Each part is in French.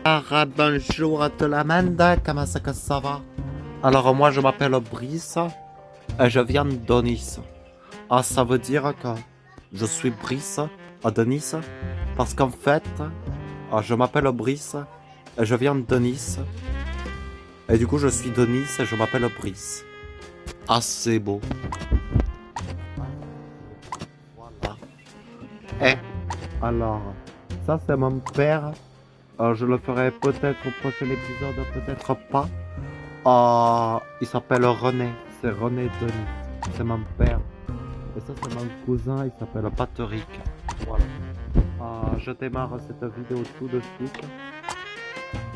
Bonjour à tout le monde, comment ça que ça va? Alors moi je m'appelle Brice et je viens de Nice. Ah ça veut dire que je suis Brice de Nice parce qu'en fait je m'appelle Brice et je viens de Nice et du coup je suis de Nice et je m'appelle Brice. Ah c'est beau. Voilà. Eh, alors, ça c'est mon père. Je le ferai peut-être au prochain épisode, peut-être pas. Il s'appelle René. C'est René Denis. C'est mon père. Et ça, c'est mon cousin. Il s'appelle Patrick. Voilà. Je démarre cette vidéo tout de suite.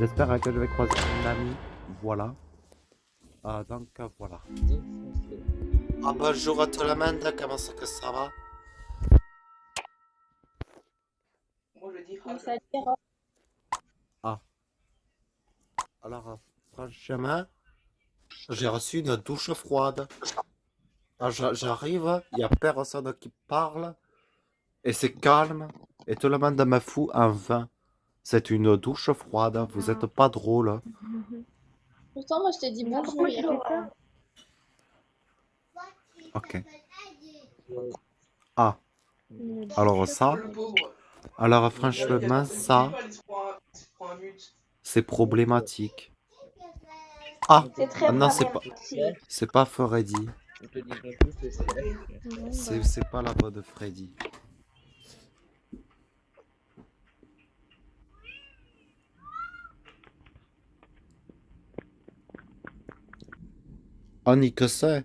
J'espère que je vais croiser un ami. Voilà. Donc, voilà. Bonjour à tout le monde. Comment ça que ça va? Ah. Alors, franchement, j'ai reçu une douche froide. J'arrive, il n'y a personne qui parle, et c'est calme, et tout le monde me fout un vin. C'est une douche froide, vous êtes pas drôle. Pourtant, moi, je t'ai dit bonjour hier. Ok. Alors ça, alors franchement, ça, c'est problématique. C'est très Non, problématique. c'est pas Freddy. C'est pas la voix de Freddy. Ni que ça.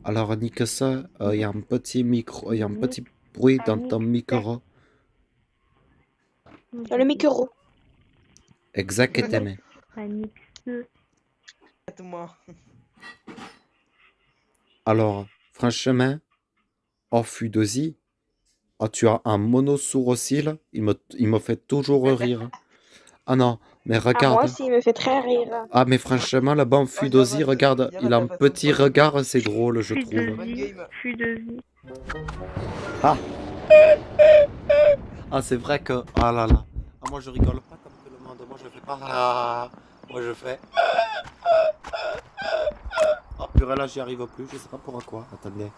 Alors, ni que ça, il y a un petit micro, il y a un petit bruit dans ton micro. Dans le micro. Exactement. Alors, franchement, Fudosi, tu as un monosourcil, il me fait toujours rire. Ah non, mais Ah, moi regarde. aussi, il me fait très rire. Ah, mais franchement, le bon Fudosi, regarde, il a un petit regard, c'est drôle, je trouve. Ah. Ah, c'est vrai que. Ah là là. Ah, moi, je rigole pas comme tout le monde. Moi, je fais pas. Moi, je fais. Oh purée, là, j'y arrive plus. Je sais pas pourquoi. Attendez.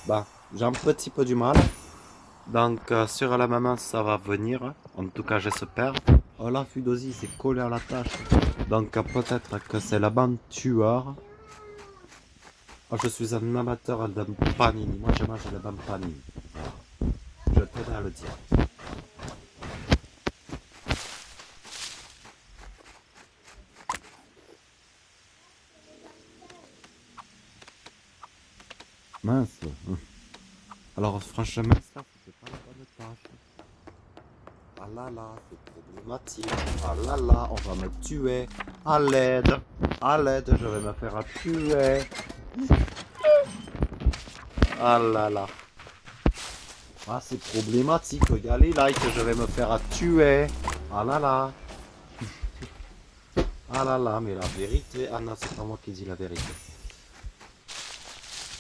Bah, j'ai un petit peu du mal. Donc, sur la maman, ça va venir. En tout cas, j'espère. Oh là, Fudosi, c'est collé à la tâche. Donc, peut-être que c'est la bande tueur. Oh, je suis un amateur de panini. Moi, je mange les bandes panini. Je tenais à le dire. Mince. Alors franchement, ça, c'était pas la bonne tâche. Ah là là, c'est problématique. Ah là là, on va me tuer. À l'aide. À l'aide, je vais me faire tuer. Ah là là. Ah, c'est problématique. Regardez là que je vais me faire tuer. Ah là là. Ah là là, mais la vérité. Ah non, c'est pas moi qui dis la vérité.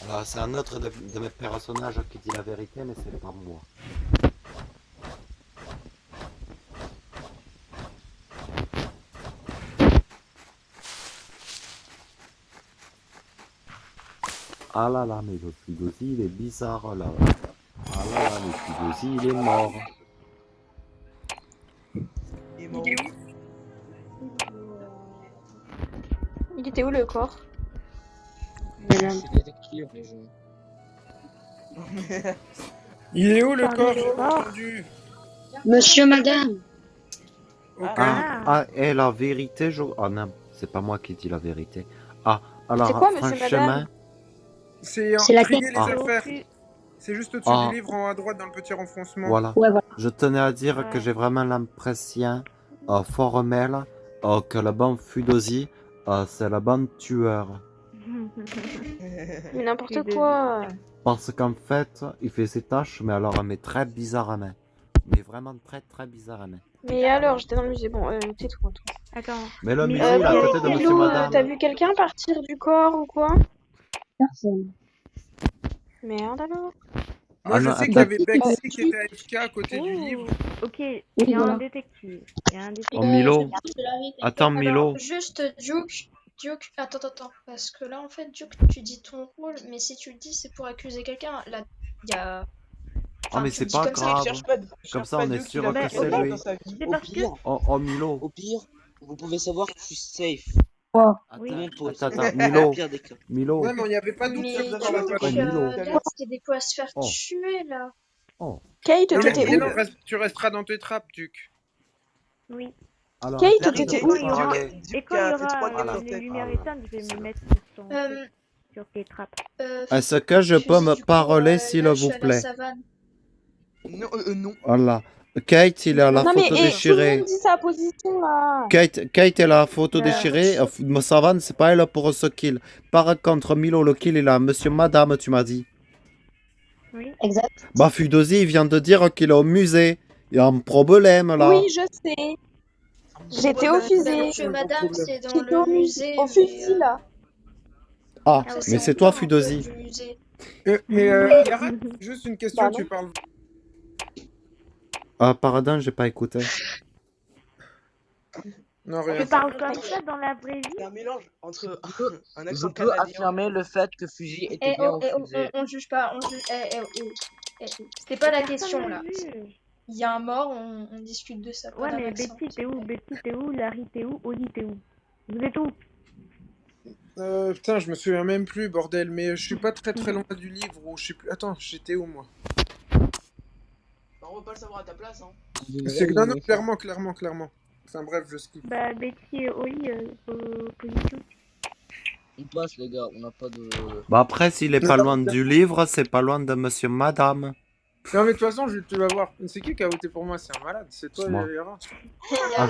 Alors, c'est un autre de mes personnages qui dit la vérité, mais c'est pas moi. Ah là là, mais le Fudosi, il est bizarre là. Ah là là, le Fudosi, il est mort. Il était où le corps? Il est où le corps? J'ai pas entendu. Monsieur, madame. Ok. Et la vérité, ah non, c'est pas moi qui dis la vérité. Ah, alors, C'est quoi, monsieur, franchement, madame? C'est la Trier les Ah. affaires. C'est juste au-dessus Ah. du livre en haut à droite dans le petit renfoncement. voilà. Ouais, voilà. Je tenais à dire que j'ai vraiment l'impression, formelle, que le bon Fudosi, c'est le bon tueur. Mais n'importe quoi. Parce qu'en fait, il fait ses tâches, mais alors, mais très bizarrement. Mais vraiment très très bizarrement. Mais alors, j'étais dans le musée. Bon, tais-toi, toi. Attends. Mais le musée, il est à côté de monsieur Pilou, madame. t'as vu quelqu'un partir du corps ou quoi? Personne. Merde alors. Moi, je non, sais qu'il y attends. avait Bexy qui était AFK à côté du livre. Ok, il y a un détective. Il y a un détective. Oh, Milo. Je l'arrête. Attends, Milo. Alors, juste Duke, attends, parce que là en fait, Duke, tu dis ton rôle, mais si tu le dis, c'est pour accuser quelqu'un. Là, il y a. Oh, mais tu c'est le dis pas comme ça. grave. Cherche pas de- Comme cherche ça, pas on est Dieu qui sûr l'a que fait c'est mal lui. dans sa vie. C'est Au parce que- pire, Oh, Milo. au pire, vous pouvez savoir que je suis safe. Oui. Mon pote. Attends, Au Milo. pire des cas. Milo. Ouais, mais il n'y avait pas de doute Mais sur Duke, ça dans la Oh, famille. Milo. là, c'était quoi à se faire Oh. tuer là? Oh. Kate, Non, t'étais mais où? non, tu resteras dans tes trappes, Duke. Oui. Alors, Kate, attends, t'étais je où? vais parler. Et Duke quand il y a fait trois aura games Voilà. sur les tête. lumières Voilà. éteintes, je vais me mettre sur tes trappes. Est-ce que je peux me parler, s'il là, je vous suis à la plaît? savane. Non. Voilà. Kate, il est à la Non mais photo tout le déchirée. monde dit sa position là. Kate est à la photo Euh, déchirée. Ma savane, c'est pas elle pour ce kill. Par contre, Milo, le kill, il a monsieur, madame, tu m'as dit. Oui. Exact. Bah, Fudozi, il vient de dire qu'il est au musée. Il y a un problème, là. Oui, je sais. J'étais au fusée. Monsieur, madame, c'est dans J'étais au le musée. au mais, fusil là. Ah, ça, mais en c'est toi, dehors un peu Fudozi. du musée. Mais Yara, juste une question, Pardon. tu parles. Ah, pardon, j'ai pas écouté. Non, Tu rien. parles comme ça dans la vraie vie? C'est un mélange entre un Je accent peux canadien. affirmer le fait que Fusil était Eh, bien oh, eh, oh, refusé. on juge pas, on juge. C'était pas la question là. Personne Il y a un mort, on discute de ça. pas Ouais, d'un mais accent. Betty, t'es où? Betty, t'es où? Larry, t'es où? Oli, t'es où? Vous êtes où? Putain, je me souviens même plus, bordel, mais je suis pas très loin du livre, ou je sais plus. Attends, j'étais où moi? On va pas le savoir à ta place, hein. C'est que non, clairement. Enfin bref, je skip. Bah, Betty et Oli, position. On passe, les gars, on n'a pas de. Bah, après, s'il est pas loin du livre, c'est pas loin de monsieur, madame. Non, mais de toute façon, tu vas voir. C'est qui a voté pour moi? C'est un malade, c'est toi, C'est moi. Yara. Ah,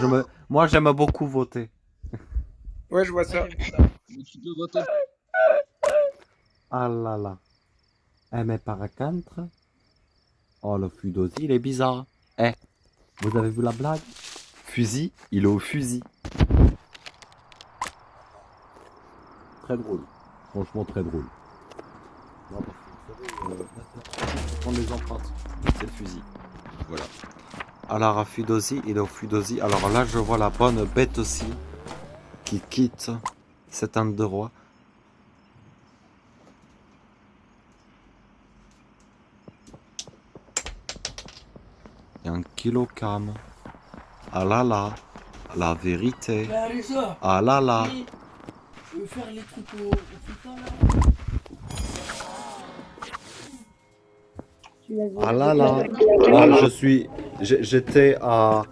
moi, j'aime beaucoup voter. Ouais, je vois ça. Mais tu peux voter. Ah là là. Eh, mais par contre... Oh, le Fudozi, il est bizarre. Eh, vous avez vu la blague? Fusil, il est au fusil. Très drôle. Franchement, très drôle. Non, parce que, vous savez, on les emprunte. C'est le fusil. Voilà. Alors, à Fudozi, il est au Fudozi. Alors là, je vois la bonne bête aussi qui quitte cet endroit. Il y a un kilocam. Ah là là, la vérité. Ah là là. Je veux faire les trucs au putain là. Ah là là. Là, j'étais à...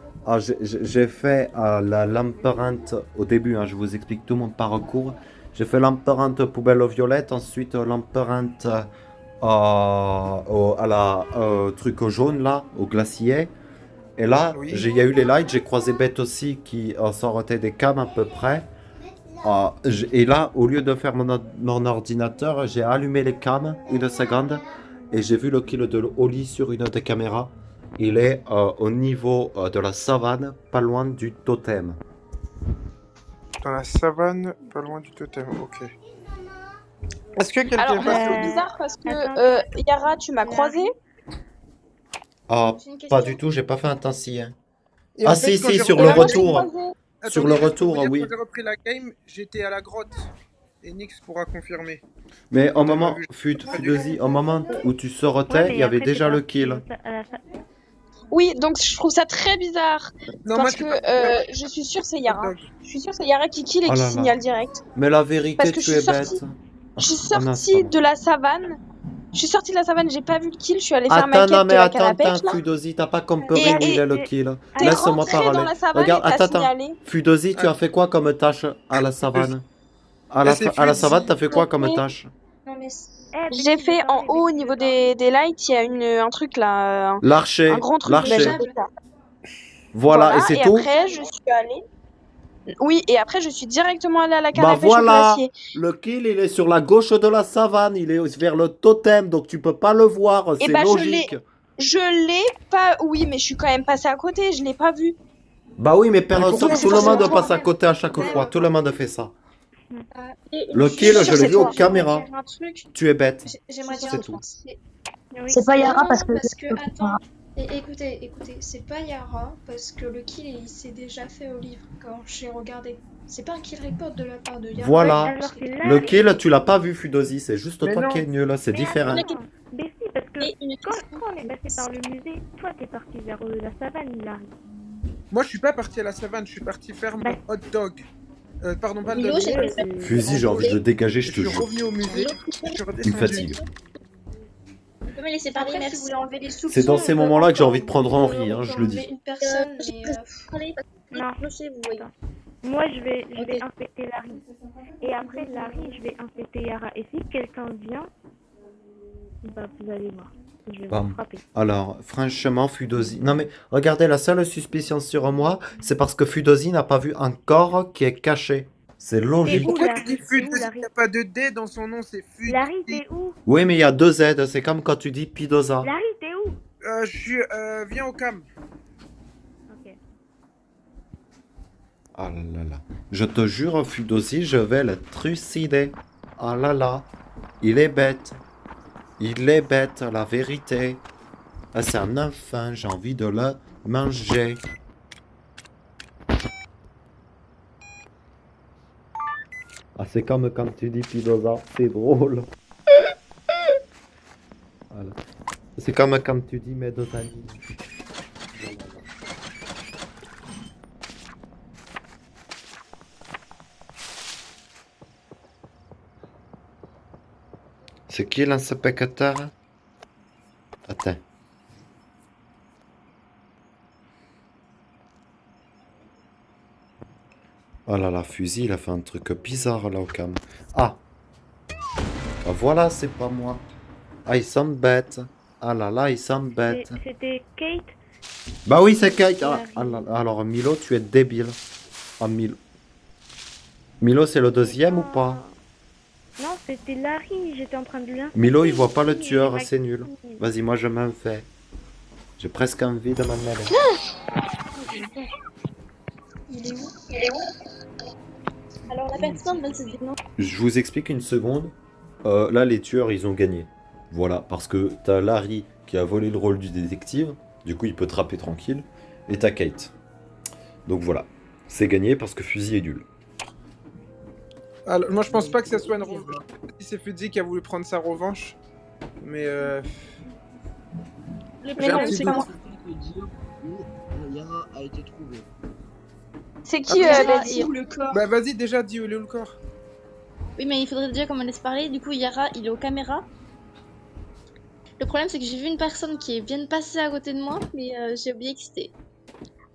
j'ai fait l'empreinte au début, hein, je vous explique tout mon parcours. J'ai fait l'empreinte poubelle aux violettes, ensuite l'empreinte à la truc au jaune là, au glacier. Et là, Oui. il y a eu les lights, j'ai croisé Bête aussi qui sortait des cams à peu près. Et là, au lieu de faire mon ordinateur, j'ai allumé les cams une seconde et j'ai vu le kill de Oli sur une des caméras. Il est au niveau de la savane, pas loin du totem. Dans la savane, pas loin du totem, ok. Est-ce que quelqu'un Alors, passe c'est au bizarre parce que Attends. Yara, tu m'as croisé. Ah, C'est une question. pas du tout, j'ai pas fait un temps si. Hein. Et en Ah, fait, si, quand si, j'ai sur repris le la Moi, je t'ai retour. croisé. Sur Attendez, le juste pour retour, vous dire, oui. Quand j'ai repris la game, j'étais à la grotte. Et Nix pourra confirmer. Mais au On a moment, pas vu. Fudozi, au moment où tu Ouais, sortais, mais il y avait après, déjà t'es le parti kill. à la fin. Oui, donc je trouve ça très bizarre Non, moi, parce je que suis pas... je suis sûre c'est hot Yara. dog. Je suis sûre c'est Yara qui kill et Oh qui là là. signale direct. Mais la vérité, Parce que tu je es suis bête. sortie. Je suis Ah non, c'est pas sortie moi. de la savane. Je suis sortie de la savane, j'ai pas vu le kill, je suis allée faire ma Attends, non, quête mais de la attends, canne à pêche là. Fudozi, t'as pas compris Et- où il est le et- kill. T'es Laisse-moi rentré dans parler. la savane Regarde, et t'as attends. signalé. Fudozi, tu as fait quoi comme tâche à la savane? À la c'est savane, Fudozi. t'as fait quoi comme Mais- tâche? Non, mais Eh, Betty, J'ai je fait veux en parler, haut au Betty, je niveau veux parler. des lights, il y a un truc là, un L'archer, grand truc l'archer. rouge. Voilà, et c'est tout? après je suis allée. Oui, et après je suis directement allée à la canne Bah à pêche au voilà, glacier. le kill il est sur la gauche de la savane, il est vers le totem, donc tu peux pas le voir, Eh c'est bah, logique. Je l'ai pas. Oui, mais je suis quand même passée à côté, je l'ai pas vu. Bah oui, mais personne, pourquoi tout le c'est monde toi passe à côté à chaque fois, tout le monde fait ça. Le kill, je l'ai vu aux caméras. Un truc, Tu es bête. j'aimerais dire C'est un tout. truc. C'est- Oui. C'est pas Yara Non, parce non, que. parce que attends, écoutez, c'est pas Yara parce que le kill il s'est déjà fait au livre quand j'ai regardé. C'est pas un kill report de la part de Yara. Voilà. Alors c'est là. Le kill, tu l'as pas vu, Fudosi. C'est juste Mais toi non. qui es nul. C'est Mais différent. attends, mais si, parce que Et une quand on est passé par le musée, toi t'es parti vers la savane, Hilary. Moi, je suis pas parti à la savane, je suis parti faire mon Bah. hot dog. Pardon, pas le Milo, dog. j'ai- Fusil, j'ai envie de le dégager, Je je te suis jure. revenu au musée. Milo, Je suis Il me redescendu. fatigue. tu peux me laisser parler, Après, si merci. vous voulez enlever les soupçons, C'est dans ces on peut moments-là que j'ai encore- envie de prendre on peut Henri, hein, je le enlever dis. une personne, Je mais peux parler parce que Non. clocher, vous voyez. Moi je vais Ok. infecter Larry. Et après Larry, je vais infecter Yara. Et si quelqu'un vient, bah vous allez voir. Je vais Bam. vous frapper. Alors, franchement, Fudosi. Non, mais regardez, la seule suspicion sur moi, c'est parce que Fudosi n'a pas vu un corps qui est caché. C'est Et logique. où, Pourquoi Larry? tu dis C'est Fud? où, Il Larry? n'y a pas de D dans son nom, c'est Fud. Larry, t'es où? Oui, mais il y a 2 Z. C'est comme quand tu dis Pidosa. Larry, t'es où? Je suis. Viens au cam. Ok. Ah là là. Je te jure, Fudosi, je vais le trucider. Ah là là. Il est bête. Il est bête, la vérité. Ah, c'est un enfant, j'ai envie de le manger. Ah, c'est comme quand tu dis Pidosa, c'est drôle. Voilà. C'est comme quand tu dis mes 2 amis. C'est qui l'inspecteur? Attends. Oh là là, fusil, il a fait un truc bizarre là au cam. Ah! Ah, voilà, c'est pas moi. Ah, ils sont bêtes. Ah là là, ils sont bêtes. C'était Kate. Bah oui, c'est Kate. Ah là là. Alors, Milo, tu es débile. Ah, Milo. Milo, c'est le deuxième ou pas? Non, c'était Larry. J'étais en train de lui infecter. Milo, il voit pas le Il tueur, m'a- c'est nul. Vas-y, moi je m'en fais. J'ai presque envie de m'en aller. il est où? Alors la personne va se dire non. Je vous explique une seconde. Là, les tueurs, ils ont gagné. Voilà, parce que t'as Larry qui a volé le rôle du détective. Du coup, il peut trapper tranquille. Et t'as Kate. Donc voilà. C'est gagné parce que fusil est nul. Alors, moi, je pense pas que ça soit une revanche. Si c'est Fudzi qui a voulu prendre sa revanche. Mais Le J'ai un problème, petit c'est doute. comment Yara a été trouvée. C'est qui Après, l'a Yara, dit? Où le corps? Bah, vas-y, déjà, dis où est le corps. Oui, mais il faudrait déjà qu'on me laisse parler. Du coup, Yara, il est aux caméras. Le problème, c'est que j'ai vu une personne qui vient de passer à côté de moi, mais j'ai oublié que c'était.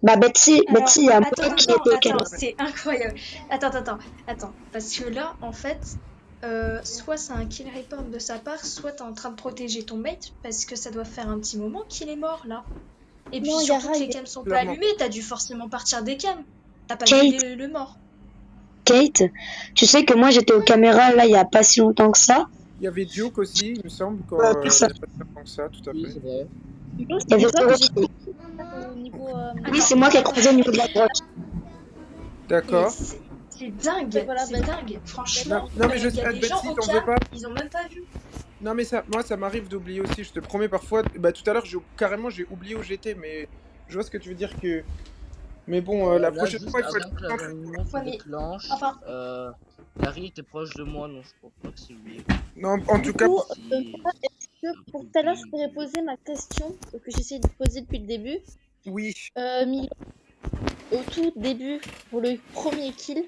Bah Betsy, Alors, Betsy, il y a un attends, pote qui était au attends, Canada. c'est incroyable. Attends. Parce que là, en fait, soit c'est un kill report de sa part, soit t'es en train de protéger ton mate, parce que ça doit faire un petit moment qu'il est mort, là. Et puis Non, surtout Yara, que les il est cams sont pas clairement. allumés, t'as dû forcément partir des cams. T'as pas Kate. vu le mort. Kate, tu sais que moi j'étais aux caméras là il y a pas si longtemps que ça. Il y avait Duke aussi, il me semble, quand Ouais, il y a ça. pas si longtemps que ça, tout à Oui, fait. c'est vrai. Il y avait toi que Zoro qui- au niveau. Oui, c'est moi qui ai croisé au niveau de la grotte. D'accord. Et c'est dingue, Voilà, c'est bah- dingue. Franchement, Non, mais je il y a sais, des Betsy, gens au t'en veux cam, pas. ils ont même pas vu. Non, mais ça, moi, ça m'arrive d'oublier aussi, je te promets parfois. Bah, tout à l'heure, carrément, j'ai oublié où j'étais, mais je vois ce que tu veux dire que. Mais bon, la Là, prochaine juste fois, il faut avant être que la concentré. réunion se Ouais, mais- déclenche, enfin- Larry était proche de moi, donc je crois pas que c'est lui. Non, en tout cas, coup, Si- Pour tout à l'heure, je pourrais poser ma question que j'essaie de poser depuis le début. oui. Milo, au tout début, pour le premier kill,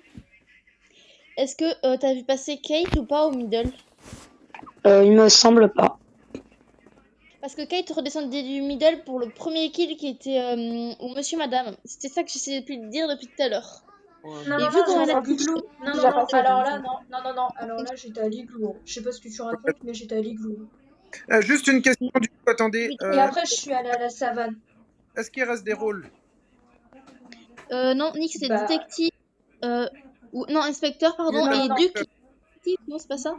est-ce que t'as vu passer Kate ou pas au middle? Il me semble pas. Parce que Kate redescendait du middle pour le premier kill qui était au monsieur madame. C'était ça que j'essayais de dire depuis tout à l'heure. Non, Et non, vu non, qu'on j'étais a à la l'igloo. Non, Déjà non, non, passé, alors déjà. là, non, alors là, j'étais à l'igloo. Je sais pas ce que tu racontes, mais j'étais à l'igloo. Juste une question du coup, attendez. Et après, je suis allée à la savane. Est-ce qu'il reste des rôles? Non, Nick, c'est Bah. détective. Non, inspecteur, pardon. Non, Et non, Duke, détective, non, c'est pas ça?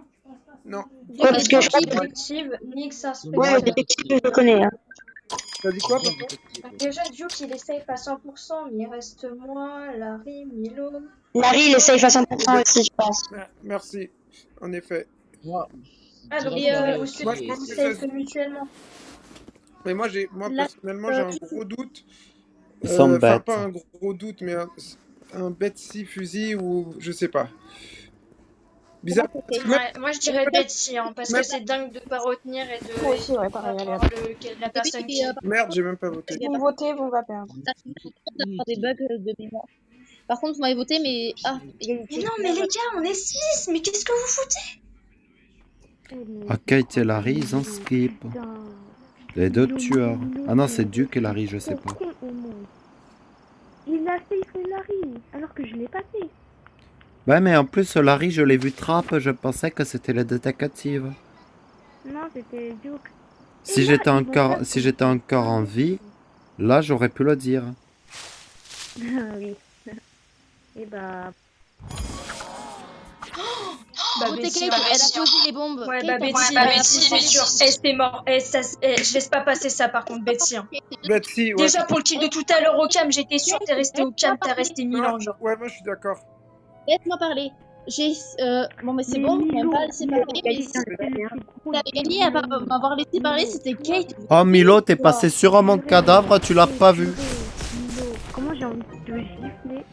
Non. Duke, Ouais, parce que je crois détective. que- Détective, Nix, Ouais, inspecteur. le détective, je le connais. Hein. T'as dit quoi, pardon? Donc déjà, Duke, il est safe à 100%, mais il reste moi, Larry, Milo. Larry, il est safe à 100% aussi, je pense. Merci, en effet. Moi, Ah, donc direct Larry vous aussi. Moi, je serez pense que safe mutuellement. Mais moi, Là, personnellement, j'ai un gros doute. Ils sont Enfin, bêtes. pas un gros doute, mais un Betsy fusil ou je sais pas. Bizarre. Parce que même, Ouais, moi je dirais Betsy, hein, parce que même- c'est dingue de pas retenir et de Moi aussi, ouais, et de pareil, pas allez, voir la personne et qui. Merde, j'ai même pas voté. Si vous votez, vous va perdre. d'avoir des bugs de mémoire. Par contre, vous m'avez voté, mais. Ah, égalité. Mais non, mais les gars, on est 6, mais qu'est-ce que vous foutez? Ah, Kate et Larry, ils ont skip. Putain. Les deux Milo, tueurs. Milo, Ah non, c'est c'est le Duke et Larry, je plus sais pas. con au monde. Il a safe Larry, alors que je l'ai pas fait. Ouais, mais en plus, Larry, je l'ai vu trappe, je pensais que c'était le détective. Non, c'était Duke. Si Et là, j'étais ils vont encore, pas si j'étais encore en vie, là, j'aurais pu le dire. Ah oui. Et bah, Bah Votez Betsy, Kate, ouais, elle Betsy. a posé les bombes. Ouais, Kate bah a Betsy, posé bah les Betsy, bombes. c'est sûr. Eh, c'est mort. Eh, je laisse pas passer ça par contre, Betsy. Hein. Betsy, ouais. Déjà pour le kill de tout à l'heure au cam, j'étais sûre, t'es resté au cam, t'as resté 1000 ans, genre. Ouais, moi je suis d'accord. Laisse-moi parler. J'ai. Bon, mais c'est bon, vous m'avez pas laissé parler, mais si t'avais gagné à m'avoir laissé parler, c'était Kate. Oh, Milo, t'es passé sur mon cadavre, tu l'as pas vu. Milo, comment j'ai envie de gifler.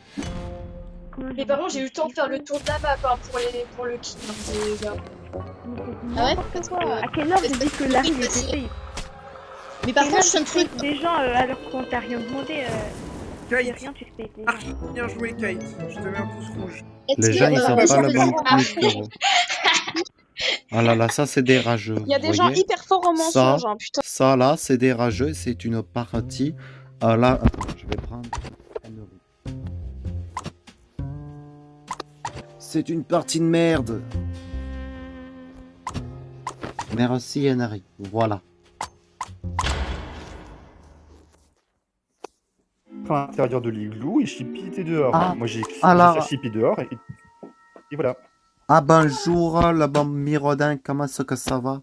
Mais par contre, j'ai eu le temps de faire le tour de la map hein, pour le kill, hein, les gars. Ah ouais, parce que. À quelle heure j'ai dit que Larry était safe? Mais par Et contre, là, je suis un tu truc. poses des gens alors qu'on t'a rien demandé. Kate, Rien, tu fais des archi bien joué, Kate. Je te mets un pouce rouge. Les gens, ils ont ouais, pas ça le fait bon ça. micro. Ah là là, ça, c'est des rageux. Il y a vous des gens voyez hyper forts en Ça, mensonge, hein, putain. ça là, c'est des rageux, c'est une partie. Ah là, attends, je vais prendre un euro. C'est une partie de merde. Merci, Henry. Voilà. À l'intérieur de l'igloo et Chippy était dehors. Ah, Moi j'ai écrit alors- Chippy dehors et voilà. Ah bonjour, le bon Mirodin, comment est-ce que ça va?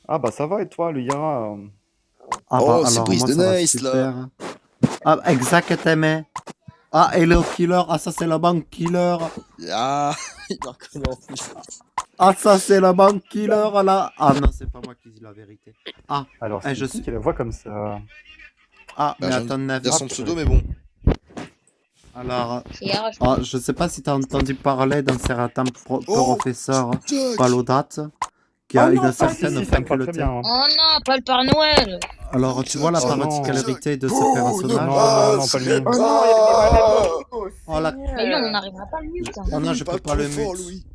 Ah bah ça va et toi le Yara Ah Oh, bah c'est alors Brise moi de ça va Nice, là. super. Ah exactement. Ah et le killer, ah ça c'est le bon killer. Ah, il m'a reconnu en plus. Ah ça c'est le bon killer là. Ah non c'est pas moi qui dis la vérité. Ah, Alors c'est je qui suis... qui a la voix comme ça? Ah mais Bah, à ton avis... Dire son pseudo, mais bon. Alors... Hier, Ah, je sais pas si t'as entendu parler d'un certain Oh, professeur Tac. Palodat qui a Oh une non, certaine si, ça me parle très faculté. bien. Hein. Oh non, pas le Père Noël. Alors tu vois la Oh non. particularité de ce Oh, personnage? Non, pas lui. Oh non, il y a des malades. Oh, la... Mais lui, on n'arrivera pas à le mute. Hein. Oh non, je peux pas le fort, mute. Louis.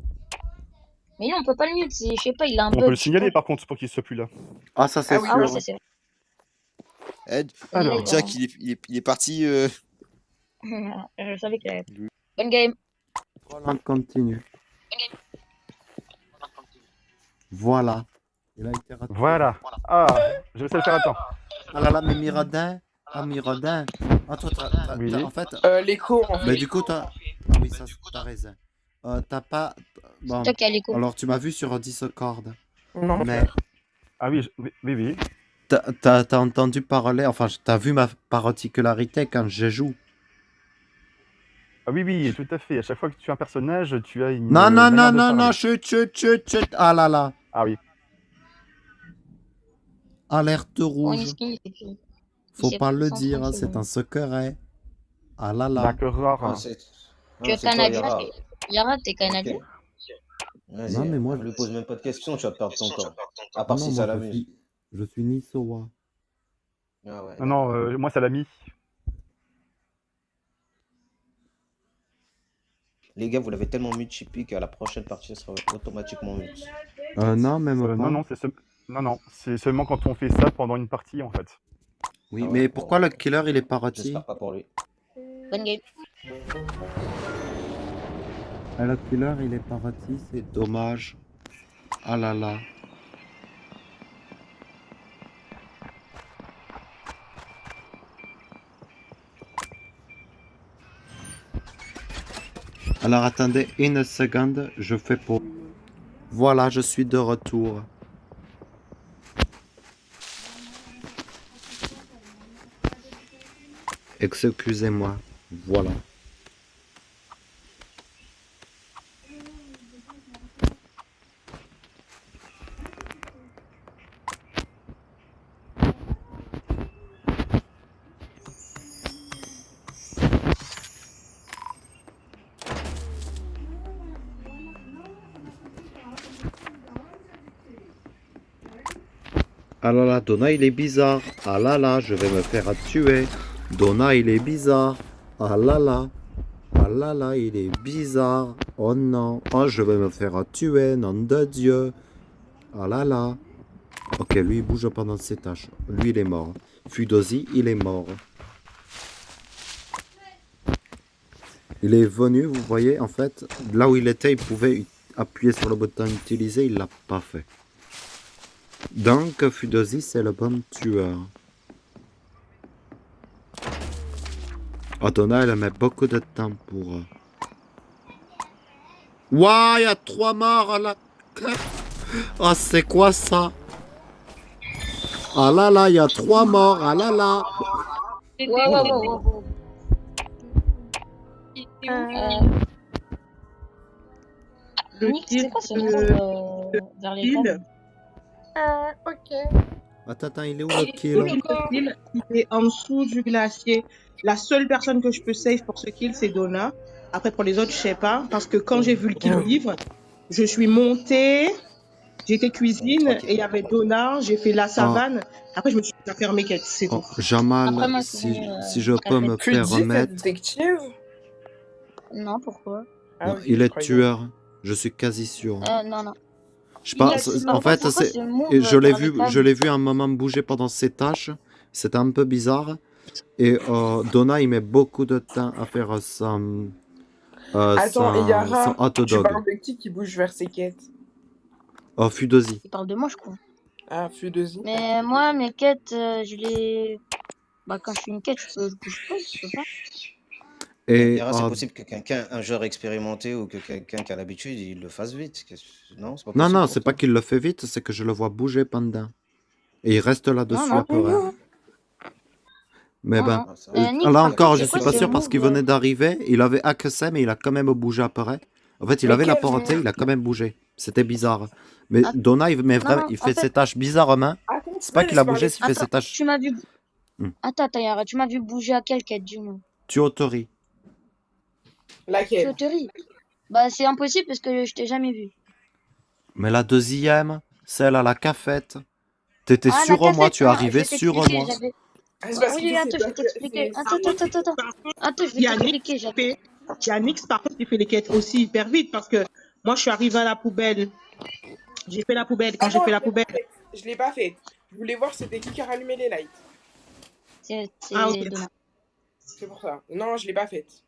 Mais lui, on peut pas le mute. Je sais pas, il a un On bug. peut le signaler par contre pour qu'il soit plus là. Ah ça c'est Ah oui, Ah ouais, sûr. ça c'est vrai. Ed, Alors. Jack, il est parti. Je savais qu'il allait. Bonne game. On continue. Voilà. Il a été raté. Voilà. Ah, je sais le faire, attends. Ah là là, mais Mirodin. Ah Mirodin. Ah toi, Oui. en fait... L'écho, en fait. Mais du coup, t'as... Ah oui, ça, t'as raison. T'as pas... Bon. Toi qui as l'écho. Alors, tu m'as vu sur Discord. Non. Mais Ah oui, oui. t'as entendu parler... Enfin, t'as vu ma particularité quand je joue. Ah oui, tout à fait. À chaque fois que tu as un personnage, tu as une. Non, manière de parler. chut. Ah là là. Ah oui. Alerte rouge. Whisky, c'est qui Faut Il pas s'est le pris dire, 130 c'est secondes. un secret. Ah là là. D'accord. Tu es canadien? Yara, t'es canadien? Vas-y, Non, mais moi, lui pose même pas de questions, tu vas perdre ton temps. À Ah part non, si moi, ça l'amuse. je suis niçois. Ah ouais. Non, moi ça l'a mis. Les gars, vous l'avez tellement mute Chippy qu'à la prochaine partie, ça sera automatiquement mute. Non, même pas. Non, c'est seulement quand on fait ça pendant une partie en fait. Oui, Ah ouais, mais bon. pourquoi le killer il est parti? J'espère pas pour lui. Bonne game. Le killer il est parti, c'est dommage. Ah là là. Alors attendez une seconde, je fais pour... Voilà, je suis de retour. Excusez-moi. Voilà. Ah là là, Donna il est bizarre. Ah là là, je vais me faire tuer. Donna il est bizarre. Ah là là. Ah là là, il est bizarre. Oh non. Oh, je vais me faire tuer, nom de Dieu. Ah là là. Ok, lui il bouge pendant ses tâches. Lui il est mort. Fudosi, il est mort. Il est venu, vous voyez, en fait, là où il était, il pouvait appuyer sur le bouton utiliser, il l'a pas fait. Donc, Fudosi, c'est le bon tueur. Donna, elle met beaucoup de temps pour... Waouh, il y a 3 morts là. Ah, c'est quoi ça? Ah là là, il y a 3 morts. Ah là là. Wow. Nick, c'est quoi ce move vers les câbles? Ok. Attends, il est où le kill? Le kill, il est en dessous du glacier. La seule personne que je peux save pour ce kill, c'est Donna. Après, pour les autres, je sais pas. Parce que quand j'ai vu le kill vivre, je suis montée, j'étais cuisine, et il y avait Donna, j'ai fait la savane. Après, je me suis fermé quête, c'est tout. Jamal, Après, moi, si c'est, je peux me faire remettre... détective? Non, pourquoi? Non, il est tueur. Je suis quasi sûr. Non. Je sais pas, en fait, je l'ai vu un moment bouger pendant ses tâches. C'était un peu bizarre. Et Donna, il met beaucoup de temps à faire son Attends, et Yara, hot tu dog. parles de qui bouge vers ses quêtes? Fudosi. Il parle de moi, je crois. Ah, Fudosi. Mais moi, mes quêtes, je les... Bah, quand je fais une quête, je bouge pas, je peux pas. Et c'est possible que quelqu'un, un joueur expérimenté ou que quelqu'un qui a l'habitude, il le fasse vite. Non, c'est pas possible. Non, c'est pas qu'il le fait vite, c'est que je le vois bouger pendant. Et il reste là-dessus après. Mais ben, là encore, je suis pas sûr parce qu'il venait d'arriver. Il avait accès, mais il a quand même bougé après. En fait, il avait la portée, il a quand même bougé. C'était bizarre. Mais Donna, il fait ses tâches bizarrement. C'est pas qu'il a bougé, il fait ses tâches. Tu m'as vu... Attends, Yara, tu m'as vu bouger à quelle quête, du moins? Tuotori. Laquelle? Tuotori. Bah, c'est impossible parce que je t'ai jamais vu. Mais la deuxième, celle à la cafette. T'étais sur moi, tu es arrivé sur moi. Oui, attends, je vais t'expliquer. Attends, je vais t'expliquer. Yannick, par contre, il fait les quêtes aussi hyper vite parce que moi, je suis arrivée à la poubelle. J'ai fait la poubelle. Quand j'ai fait la poubelle... Je l'ai pas faite. Je voulais voir c'était qui a rallumé les lights. C'est ok. Donna. C'est pour ça. Non, je l'ai pas faite.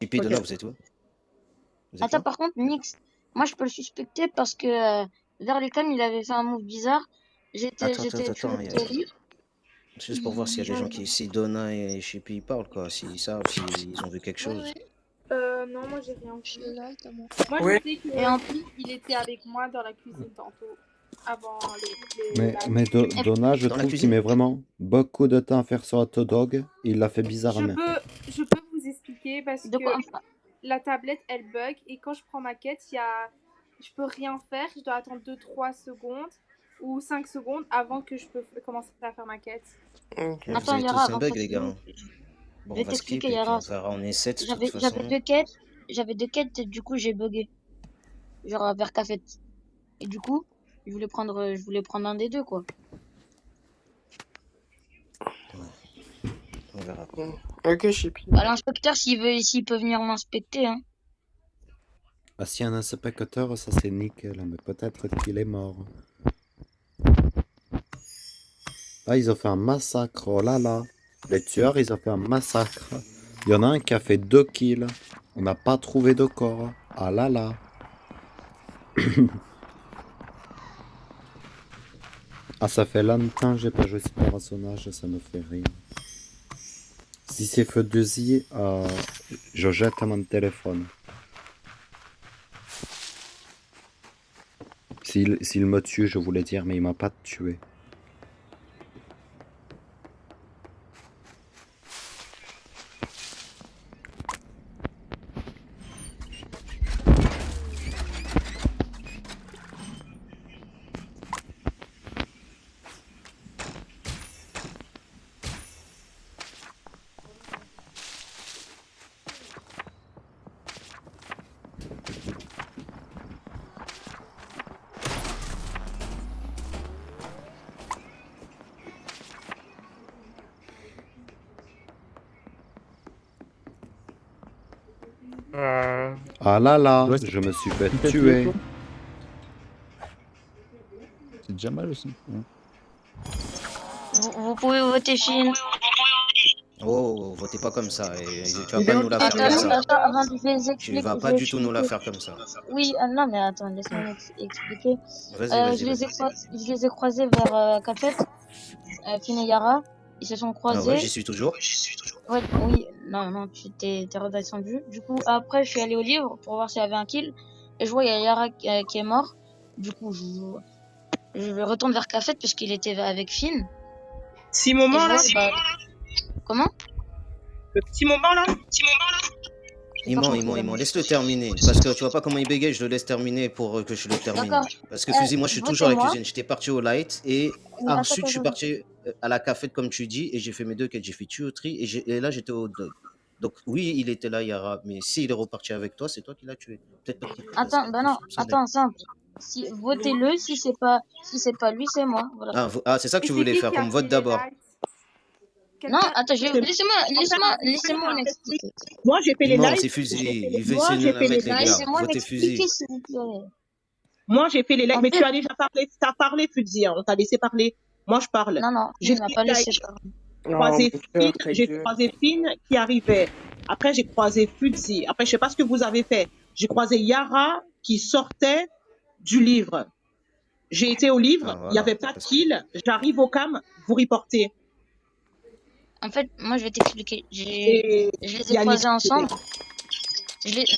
Et puis Donna, vous êtes où? Attends, par contre, Nix, moi je peux le suspecter parce que vers les cams, il avait fait un move bizarre. J'étais juste pour voir s'il y a des gens qui, si Donna et Chippy parlent, quoi, s'ils savent, s'ils ont vu quelque chose. Non, moi j'ai rien vu. Moi je sais qu'il était avec moi dans la cuisine tantôt. Avant Mais Donna, je trouve qu'il met vraiment beaucoup de temps à faire son hot dog. Il l'a fait bizarrement. Je peux vous expliquer parce que la tablette elle bug et quand je prends ma quête, je peux rien faire. Je dois attendre 2-3 secondes ou 5 secondes avant que je peux commencer à faire ma quête. Okay. Attends, Yara, tous un bug, les gars. Bon, je vais t'expliquer, Yara. J'avais deux quêtes et du coup j'ai bugué. Genre vers cafette. Et du coup, je voulais prendre un des deux, quoi. On verra. Ok, Chippy. Bah, l'inspecteur, s'il peut venir m'inspecter, hein. Ah, si un inspecteur, ça c'est nickel, mais peut-être qu'il est mort. Là, ils ont fait un massacre, oh là là. Les tueurs, ils ont fait un massacre. Il y en a un qui a fait 2 kills. On n'a pas trouvé de corps. Ah là là. Ah, ça fait longtemps que j'ai pas joué ce personnage, ça me fait rire. Si c'est feu de zi, je jette mon téléphone. S'il me tue, je voulais dire, mais il m'a pas tué. Ah là là, Ouais, je me suis fait Qui t'a tué, tuer. toi C'est déjà mal aussi. Vous pouvez voter Chine. Oh, votez pas comme ça. Et tu vas pas nous la faire Attends, comme ça. avant de les Tu expliquer, vas je pas vais du tout nous la expliquer. faire comme ça. Oui, non, mais attends, laisse-moi expliquer. Vas-y, Je vas-y. les ai croisés vers Capet, Finn et Yara. Ils se sont Ah croisés. ouais, j'y suis toujours. Ouais, oui, non, tu t'es redescendu. Du coup, après, je suis allé au livre pour voir s'il y avait un kill. Et je vois, il y a Yara qui est mort. Du coup, je retourne vers Cafet puisqu'il était avec Finn. Petit Et moment je là. vois, comment? Le petit moment là. Il ment. Laisse-le terminer. Parce que tu vois pas comment il bégaye, je le laisse terminer pour que je le termine. D'accord. Parce que Fusil, moi je suis toujours à la Votez-moi. cuisine. J'étais parti au light et Oui, ensuite je suis attends. parti à la cafette comme tu dis et j'ai fait mes deux quêtes. J'ai fait tuyauterie et là j'étais au dog. Donc oui, il était là, Yara, mais s'il est reparti avec toi, c'est toi qui l'as tué. Peut-être pas qu'il Attends, bah non, attends, simple. Si, votez-le, si c'est pas lui, c'est moi. Voilà. C'est ça que Et tu c'est voulais qui faire, qui a comme fait vote les d'abord. lights? Non, Quelqu'un- attends, laissez-moi m'expliquer. Moi j'ai fait Il les ment, lives. c'est Fusil. Il veut Moi essayer de j'ai nous la fait les mettre, les gars. Laissez-moi Votez m'expliquer, Fusil. s'il vous plaît. Moi j'ai fait les lives. En Mais tu fait, as déjà parlé. T'as parlé, Fuzi. On t'a laissé parler. Moi je parle. non, J'ai il fait m'a pas les laissé lives. parler. Oh, mon cœur, ta J'ai gueule. croisé Finn qui arrivait. Après, j'ai croisé Fuzi. Après, je sais pas ce que vous avez fait. J'ai croisé Yara qui sortait du livre. J'ai été au livre, Ah, il n'y voilà. avait pas de Parce que- kill. J'arrive au cam, vous reportez. En fait, moi, je vais t'expliquer. Et Je les ai croisés ensemble.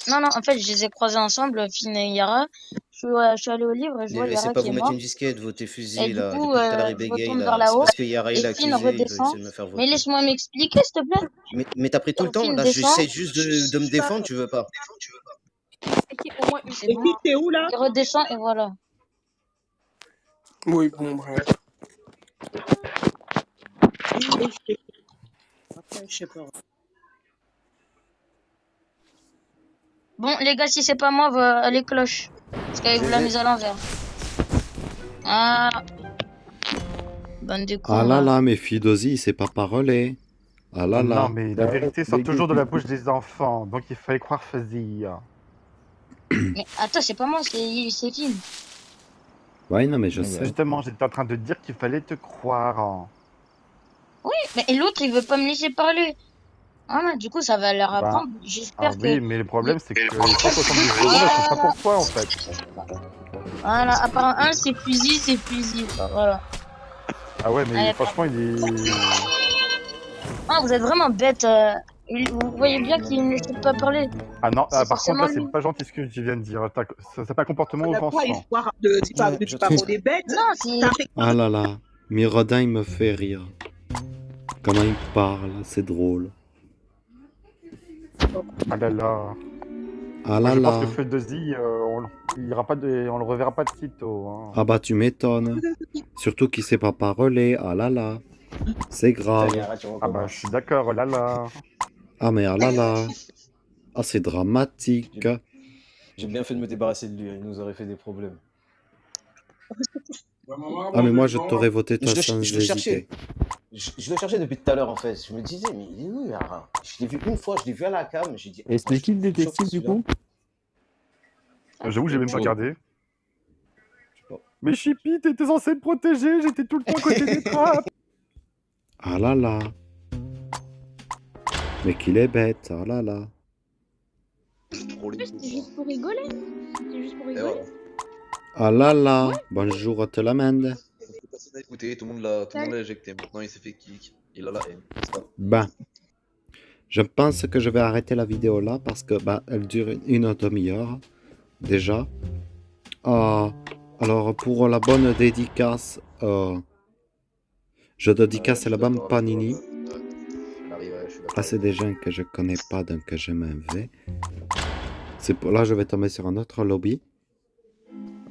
Non, en fait, je les ai croisés ensemble, Finn et Yara. Je suis allé au livre et je vois Laissez Yara pas qui est vous mettre mort. une disquette, votez Et Fusil du là. coup, Depuis tout à l'heure, il je bégaye retourne vers là. C'est là-haut. parce que Yara il Et a Finn accusé, il veut redescend. essayer de me faire Mais voter. laisse-moi m'expliquer, s'il te plaît. Mais t'as pris tout le temps, Finn là descend. j'essaie juste de me défendre, tu veux pas. Et qui au moins une C'est Et bon. puis, t'es où là? Il redescend et voilà. Oui, bon, bref. Après, je sais pas. Bon, les gars, si c'est pas moi, allez cloche. Parce qu'avec vous la mise à l'envers. Ah. Bande de cons. Ah là là, mais Fidozi, il sait pas parler. Ah là là. Non, mais la vérité sort toujours de la bouche des enfants, donc il fallait croire Fusil. Mais attends, c'est pas moi, c'est Finn. Ouais, non, mais je sais. Justement, j'étais en train de dire qu'il fallait te croire. Oui, mais l'autre, il veut pas me laisser parler. Voilà, du coup, ça va leur apprendre. J'espère que. Oui, mais le problème, c'est que les 170 secondes, elles sont pas pour toi, en fait. Voilà, à part un, c'est fusil. Voilà. Ah ouais, mais Allez, franchement, il est... Ah, vous êtes vraiment bête. Vous voyez bien qu'il ne sait pas parler. Ah non, C'est par contre, là, forcément lui. c'est pas gentil ce que tu viens de dire. C'est pas un comportement On a quoi, offensant. histoire de. Tu parles des bêtes? Non, c'est. Ah là là. Mirodin, il me fait rire. Comment il parle, c'est drôle. Ah là là. Ah Moi, là je pense là. que Fudozi, on le reverra pas de sitôt. Hein. Ah bah tu m'étonnes. Surtout qu'il sait pas parler. Ah là là. C'est grave. Ah bah, je suis d'accord, oh là là. Ah mais ah là là. Ah c'est dramatique. J'ai bien fait de me débarrasser de lui, il nous aurait fait des problèmes. Ah mais moi je t'aurais voté toi sans Je le cherchais. hésiter. Je le cherchais depuis tout à l'heure en fait. Je me disais, mais il est où Yara? Je l'ai vu une fois, je l'ai vu à la cam. J'ai dit. Et c'était qui le détective du coup? J'avoue, j'ai même pas regardé. Mais Chippy, t'étais censé me protéger, j'étais tout le temps à côté des trappes. Ah là là. Mais qu'il est bête. Ah là là. C'était juste pour rigoler. C'était juste pour rigoler. Ah là là. Bonjour te l'amende. Personne n'a écouté, tout le monde l'a éjecté. Maintenant il s'est fait kick. Il a la haine. Ben. Je pense que je vais arrêter la vidéo là parce que bah, elle dure une demi-heure déjà. Alors pour la bonne dédicace, je dédicace la bande Panini. Là c'est des gens que je connais pas donc je m'en vais. C'est pour là je vais tomber sur un autre lobby.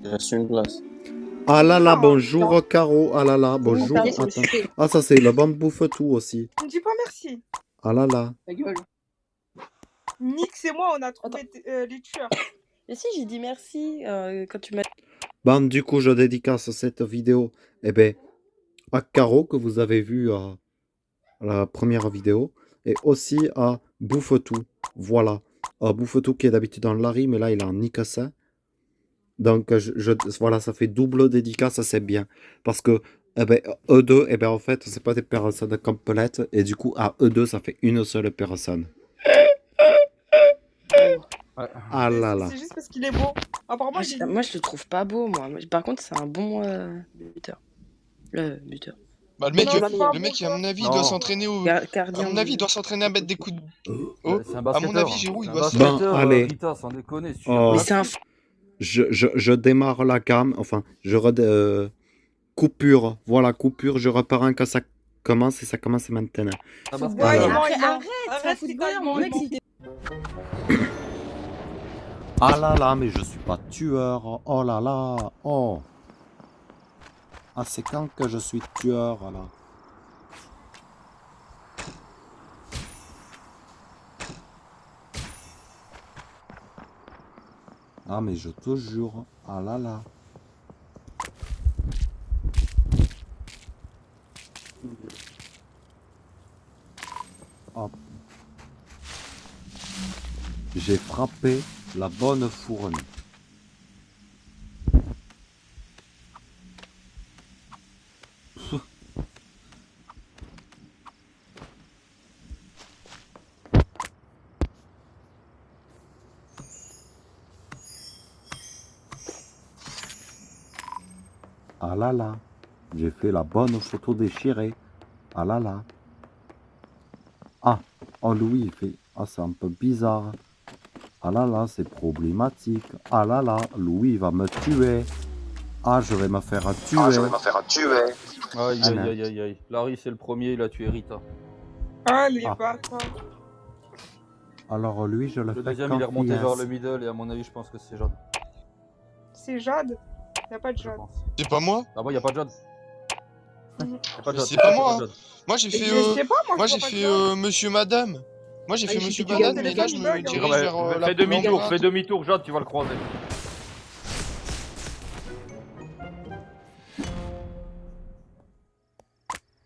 Il reste une place. Ah là là, bonjour Caro. Ah là là, bonjour. Caro, Attends. monsieur. Ah ça c'est le bon bouffe tout aussi. Ne dis pas merci. Ah là là. Ta gueule. Nix et moi, on a trouvé les tueurs. Mais si, j'ai dit merci quand tu m'as... Bon, du coup, je dédicace cette vidéo à Caro, que vous avez vu à la première vidéo, et aussi à Bouffe Tout. Voilà. Bouffetou qui est d'habitude dans Larry, mais là, il est en Nikasa. Donc, voilà, ça fait double dédicace, ça c'est bien. Parce que, eh ben, eux deux, eh ben, en fait, c'est pas des personnes complètes. Et du coup, à eux deux, ça fait une seule personne. Ah là là. C'est juste parce qu'il est beau. Apparemment, Moi, je le trouve pas beau, moi. Par contre, c'est un bon buteur. Le buteur. Bah, le mec, Non, c'est pas le mec, à mon avis, il Non. doit s'entraîner au. Gardien À mon avis, il doit s'entraîner à mettre des coups de. Oh, C'est un à basketteur. mon avis, Giroud, il doit C'est se. un basketteur, allez. Rita, sans déconner. Si tu Oh. l'as Mais pas c'est un. là-dessus. Je démarre la gamme, enfin, coupure, voilà, coupure, je repars quand ça commence et ça commence maintenant. Un Ouais, basketteur. arrête, c'est quoi, mon mec, il Ah là là, mais je suis pas tueur, oh là là, oh. Ah, c'est quand que je suis tueur, là. Ah, mais je te jure, ah là là. Hop. J'ai frappé la bonne fournie. Ah là là, j'ai fait la bonne photo déchirée. Ah là là. Ah, oh Louis, il fait. Ah, c'est un peu bizarre. Ah là là, c'est problématique. Ah là là, Louis va me tuer. Ah, je vais me faire tuer. Aïe, Ah, aïe, non. aïe, aïe, aïe. Larry, c'est le premier, il a tué Rita. Ah, les Ah. bâtards. Alors lui, je le Le fais deuxième, il est remonté vers confiance. le middle, et à mon avis, je pense que c'est Jade. C'est Jade. Y a pas de Jade. C'est pas moi? Ah bon, y a pas de Jade. Y a pas de Jade. C'est pas Y a moi, de hein. Jade. Moi, j'ai fait. Je sais pas, moi, je J'ai vois pas fait de Jade. Monsieur Madame. Moi, j'ai Ah, fait il Monsieur suffit qu'il y ait Madame, un et là, je téléphone me bug, dirige Ouais, vers la fais demi-tour, l'empreinte. fais demi-tour, Jade, tu vas le croiser.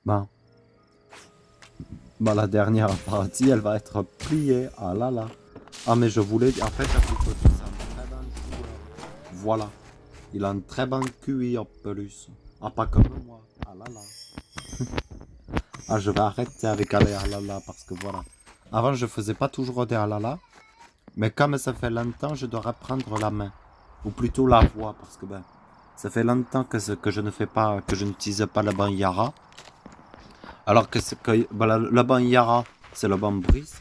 Bon. Bon, la dernière partie, elle va être pliée. Ah là là. Ah, mais je voulais dire, en fait, c'est un très bon joueur. Voilà. Il a un très bon QI en plus. Ah, pas comme moi. Ah là là. Ah, je vais arrêter avec aller ah là là parce que voilà. Avant, je faisais pas toujours des ah là là. Mais comme ça fait longtemps, je dois reprendre la main. Ou plutôt la voix parce que ben, ça fait longtemps que je ne fais pas, que je n'utilise pas le ban Yara. Alors que, ben, le ban Yara, c'est le ban Brice.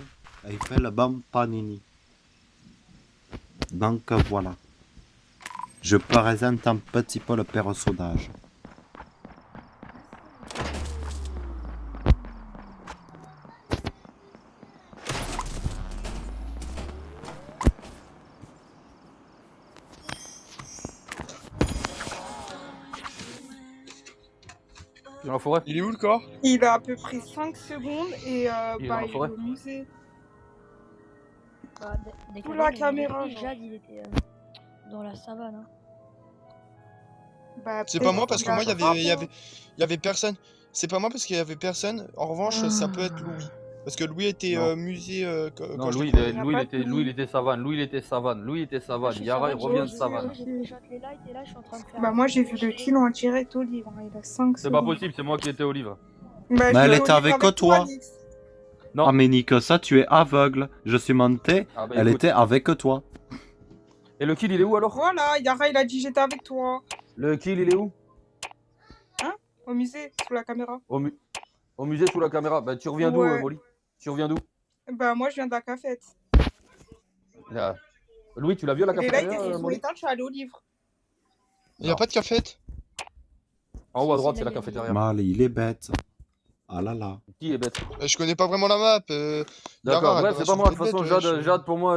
Et il fait le ban Panini. Donc voilà. Je présente un petit peu le personnage. Dans la forêt. Il est où le corps? Il a à peu près 5 secondes et Il est bah, dans la il est forêt. au musée. Bah, dès Sous que la il caméra, avait dit, genre. Jade, il était dans la savane. Hein. Bah, C'est peut-être pas moi parce qu'il que moi, a frappé. il y avait personne. C'est pas moi parce qu'il y avait personne. En revanche, ça peut être Louis. Parce que Louis était Non. musée quand Non, je l'ai Louis, croisé. Louis, il était savane. Louis, il était savane. Louis, il était savane. Yara, il revient de savane. Bah, moi, j'ai vu le kill en direct au livre. Hein. Il a 5 C'est pas secondes. possible, c'est moi qui étais au livre. Bah, Mais elle j'étais au était livre avec toi. Nix. Ah mais Nick, ça tu es aveugle. Je suis monté, Ah bah, elle écoute. était avec toi. Et le kill, il est où alors? Voilà, Yara, il a dit j'étais avec toi. Le kill, il est où? Hein? Au musée, sous la caméra. Au musée sous la caméra. Bah, tu reviens d'où, Ouais. Molly? Tu reviens d'où? Bah, moi, je viens de la cafette. Là. Louis, tu l'as vu à la Et là, il cafétéria, était sous Molly? l'étage, je suis allée au livre. Il y a pas de cafette? En haut à droite, c'est la cafétéria. Mal, il est bête. Ah là là. Qui est bête? Je connais pas vraiment la map. D'accord, Yara, bref, elle c'est doit pas moi. De toute être façon, bête, wesh. Jade, pour moi,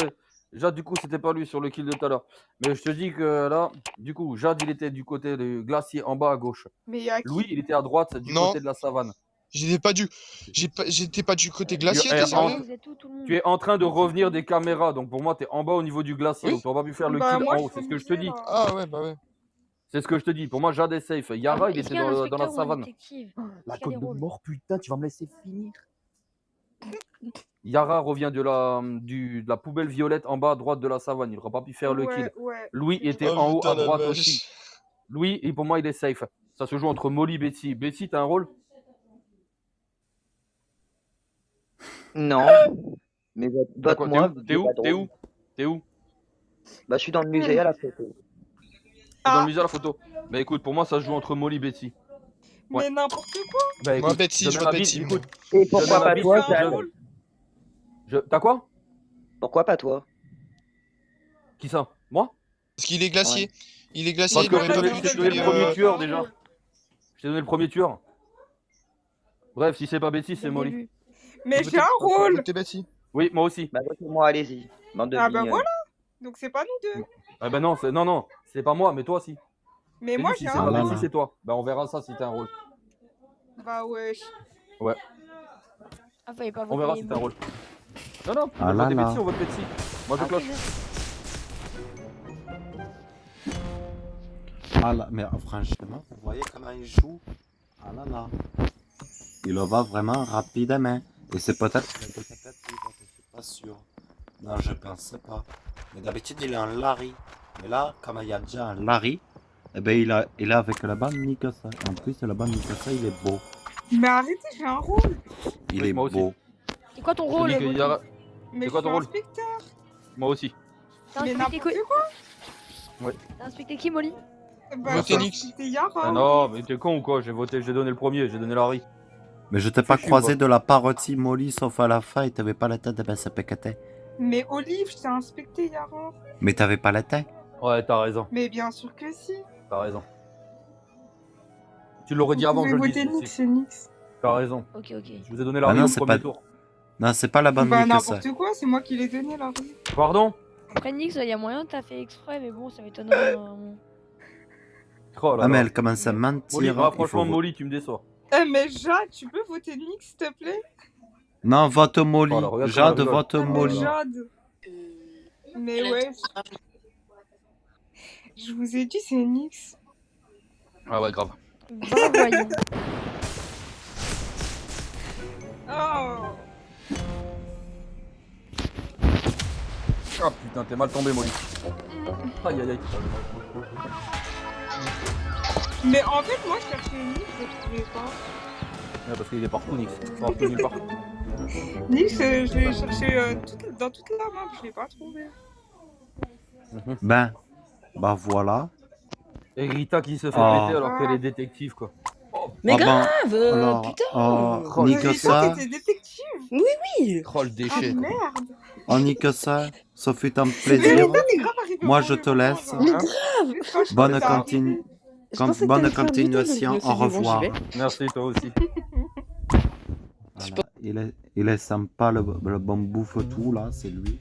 Jade, du coup, c'était pas lui sur le kill de tout à l'heure. Mais je te dis que là, du coup, Jade, il était du côté du glacier en bas à gauche. Mais il y a qui? Louis, il était à droite du Non. côté de la savane. J'étais pas du côté glacier, Tu t'es es, sérieux? tu es en train de revenir des caméras, donc pour moi, tu es en bas au niveau du glacier, Oui. donc tu n'auras pas pu faire le Bah, kill moi, en je haut. suis C'est au ce que je te musée, dis. là. Ah ouais, bah ouais. C'est ce que je te dis. Pour moi, Jade est safe. Yara, il Est-ce était qu'il y a un dans la inspecteur ou un savane. détective? La Est-ce qu'il y a cote des de rôles? mort, putain, tu vas me laisser finir. Yara revient de la poubelle violette en bas à droite de la savane. Il n'aura pas pu faire le kill. Ouais. Louis était Oh, en haut putain, à la droite vache. aussi. Louis, et pour moi, il est safe. Ça se joue entre Molly et Betty. Betty, t'as un rôle? Non. Mais T'as quoi? vote-moi. T'es où? T'es où? T'es où? Bah, je suis dans le musée à la photo. T'es dans le musée à la photo. Bah écoute, pour moi, ça se joue entre Molly et Betty. Ouais. Mais n'importe quoi. Bah, Moi, écoute, Betty, je je donne vois un Betty. avis, écoute. Et Je pourquoi donne un pas avis, toi, je- Jeanne? T'as quoi? Pourquoi pas toi? Qui ça? Moi? Parce qu'il est glacier. Ouais. Il est glacier, Parce il que aurait je pas t'ai pu donné le tuer, premier tueur déjà. Je t'ai donné le premier tueur. Bref, si c'est pas Betty, c'est Molly. Mais j'ai un rôle. Votez Betty. Oui, moi aussi. Bah, votez-moi, allez-y. Bande de Ah bah guignols. voilà. Donc c'est pas nous deux. Ah bah non, non, c'est pas moi, mais toi aussi. Mais J'ai moi dit, si j'ai c'est un pas rôle. Betty, c'est toi. Bah on verra ça si t'as un rôle. Bah wesh. Ouais, Ah, fallait pas on verra voter si t'as un rôle. Non, non, Ah on là vote là. Betty, on vote Betty. Moi je cloche. Ah là, mais franchement, vous voyez comment il joue? Ah là là. Il le va vraiment rapidement. Et c'est peut-être le détective, je suis pas sûr. Non, je pense pas. Mais d'habitude, il est en Larry. Mais là, comme il y a déjà un Larry, eh ben il est avec la bande Mikasa. En plus, la bande Mikasa, il est beau. Mais arrêtez, j'ai un rôle. Il Oui, est moi aussi. beau. C'est quoi ton Je te rôle dis que Yara- Mais C'est quoi je ton suis rôle? inspecteur. Moi aussi. T'as Mais inspecté n'importe quoi? Ouais. T'as inspecté qui, Molly? Bah Votez j'ai Nix. inspecté Yara. Ah non, mais t'es con ou quoi? J'ai donné le premier, j'ai donné Larry. Mais je t'ai pas Fais chier, croisé quoi. de la parodie Molly, sauf à la fin, et t'avais pas la tête de BSPKT. Mais Olive, je t'ai inspecté Yara. Mais t'avais pas la tête. Ouais, t'as raison, Mais bien sûr que si. t'as raison. Tu l'aurais dit avant que je Vous le pouvez dise. voter Nix, c'est Nix. T'as raison. Ok, ok. Je vous ai donné Bah Larry non, au c'est premier pas- tour. Non, c'est pas la bande Bah Mikasa. n'importe quoi, c'est moi qui l'ai donné la rue. Pardon? Après, Nix, il y a moyen, t'as fait exprès, mais bon, ça m'étonnerait. Oh là Ah, mais là. elle commence à mentir. Molly, il ah, faut franchement, vo- Molly, tu me déçois. Eh mais Jade, tu peux voter Nix s'il te plaît? Non, vote Molly. Oh là, regarde Jade, comment elle vote Ah, mais Molly. Jade. Mais ouais. Je vous ai dit c'est Nix. Ah ouais, grave. Bah, voyons. Oh. Ah putain, t'es mal tombé, Molly. Aïe aïe aïe. Mais en fait moi je cherchais Nix, je le trouvais pas. Ouais, parce qu'il est partout, Nix. Partout, nulle part. Nix, je l'ai cherché dans toute la map, je l'ai pas trouvé. Ben, bah voilà. Et Rita qui se fait Ah. péter alors qu'elle est détective, quoi. Mais Ah ben, grave, alors, putain. Oh, Nikasa, T'es détective? Oui, oui. Oh, le déchet. Ah merde. Nikasa, ça fut un Mais plaisir. Rita, t'es grave arrivé au Moi, bon je te moment, laisse. genre. Mais grave. Franchement, Bonne, t'es arrivé. bonne continuation. Au revoir. Merci, toi aussi. Voilà. Il est sympa, le bon bouffe tout, là, c'est lui.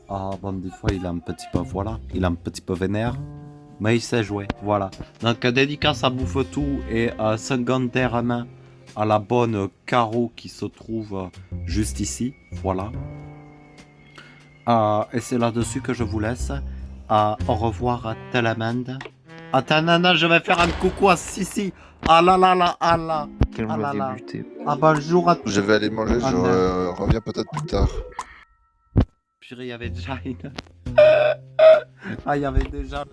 Ah, bon, des fois, il est un petit peu, voilà, il est un petit peu vénère. Mais il sait jouer, voilà. Donc, dédicace à bouffe tout et secondairement à la bonne Caro qui se trouve juste ici, voilà. Et c'est là-dessus que je vous laisse. Au revoir à Telemande. Attends, non, je vais faire un coucou à Sissi. Ah là là là, ah là. Ah là là. Ah bonjour à tous. Je vais aller manger, Ah, je non. reviens peut-être plus tard. Purée, il y avait déjà une. Ah, il y avait déjà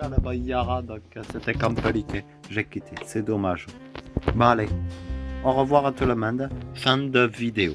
le bon Yara, donc c'était compliqué. J'ai quitté, c'est dommage. Bon, allez. Au revoir à tout le monde. Fin de vidéo.